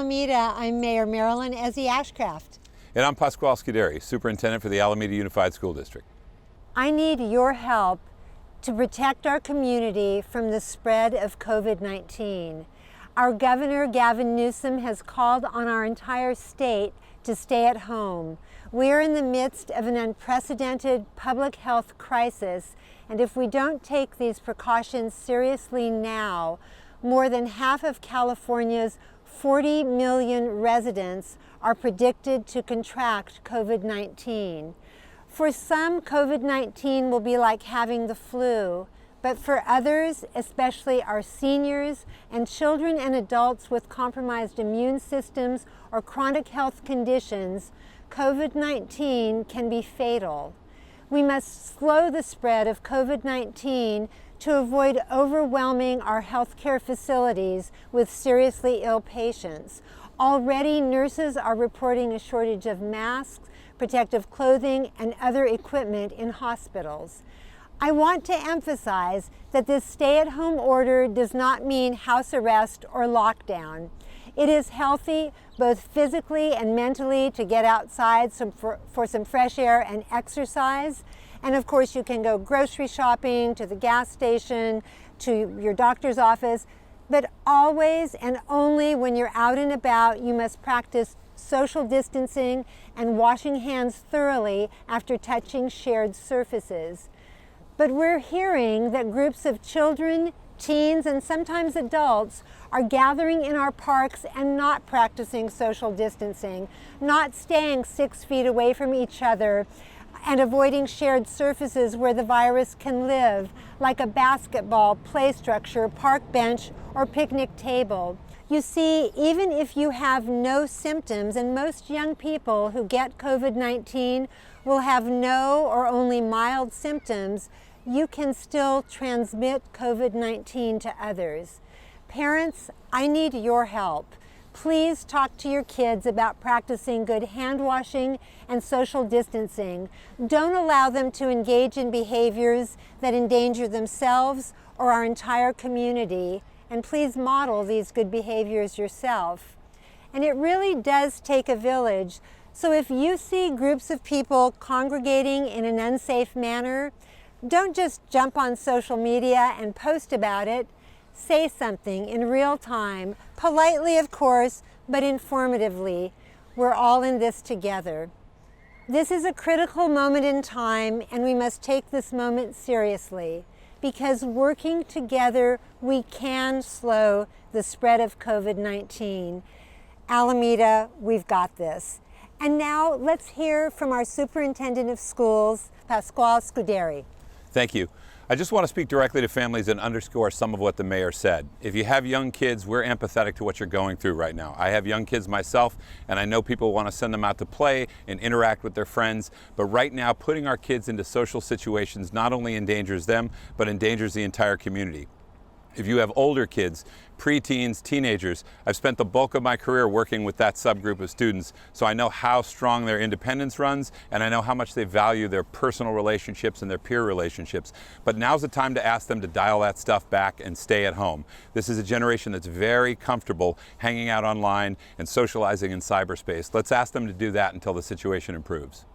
Alameda, I'm Mayor Marilyn Ezzy Ashcraft. And I'm Pasquale Scuderi, Superintendent for the Alameda Unified School District. I need your help to protect our community from the spread of COVID-19. Our Governor, Gavin Newsom, has called on our entire state to stay at home. We are in the midst of an unprecedented public health crisis, and if we don't take these precautions seriously now, more than half of California's 40 million residents are predicted to contract COVID-19. For some, COVID-19 will be like having the flu, but for others, especially our seniors and children and adults with compromised immune systems or chronic health conditions, COVID-19 can be fatal. We must slow the spread of COVID-19 to avoid overwhelming our healthcare facilities with seriously ill patients. Already, nurses are reporting a shortage of masks, protective clothing, and other equipment in hospitals. I want to emphasize that this stay-at-home order does not mean house arrest or lockdown. It is healthy, both physically and mentally, to get outside for some fresh air and exercise. And of course, you can go grocery shopping, to the gas station, to your doctor's office. But always and only when you're out and about, you must practice social distancing and washing hands thoroughly after touching shared surfaces. But we're hearing that groups of children, teens, and sometimes adults are gathering in our parks and not practicing social distancing, not staying 6 feet away from each other, and avoiding shared surfaces where the virus can live, like a basketball, play structure, park bench, or picnic table. You see, even if you have no symptoms, and most young people who get COVID-19 will have no or only mild symptoms, you can still transmit COVID-19 to others. Parents, I need your help. Please talk to your kids about practicing good hand washing and social distancing. Don't allow them to engage in behaviors that endanger themselves or our entire community. And please model these good behaviors yourself. And it really does take a village. So if you see groups of people congregating in an unsafe manner, don't just jump on social media and post about it. Say something in real time, politely of course, but informatively. We're all in this together. This is a critical moment in time, and we must take this moment seriously, because working together, we can slow the spread of COVID-19. Alameda, we've got this. And now let's hear from our Superintendent of Schools, Pasquale Scuderi. Thank you. I just want to speak directly to families and underscore some of what the mayor said. If you have young kids, we're empathetic to what you're going through right now. I have young kids myself, and I know people want to send them out to play and interact with their friends. But right now, putting our kids into social situations not only endangers them, but endangers the entire community. If you have older kids, preteens, teenagers, I've spent the bulk of my career working with that subgroup of students, so I know how strong their independence runs, and I know how much they value their personal relationships and their peer relationships. But now's the time to ask them to dial that stuff back and stay at home. This is a generation that's very comfortable hanging out online and socializing in cyberspace. Let's ask them to do that until the situation improves.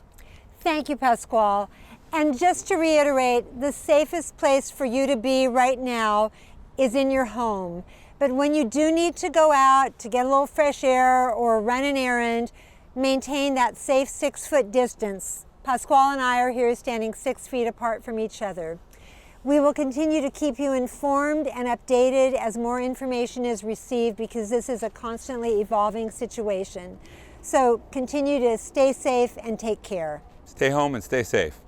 Thank you, Pasquale. And just to reiterate, the safest place for you to be right now is in your home. But when you do need to go out to get a little fresh air or run an errand, maintain that safe 6-foot distance. Pasquale and I are here standing 6 feet apart from each other. We will continue to keep you informed and updated as more information is received, because this is a constantly evolving situation. So continue to stay safe and take care. Stay home and stay safe.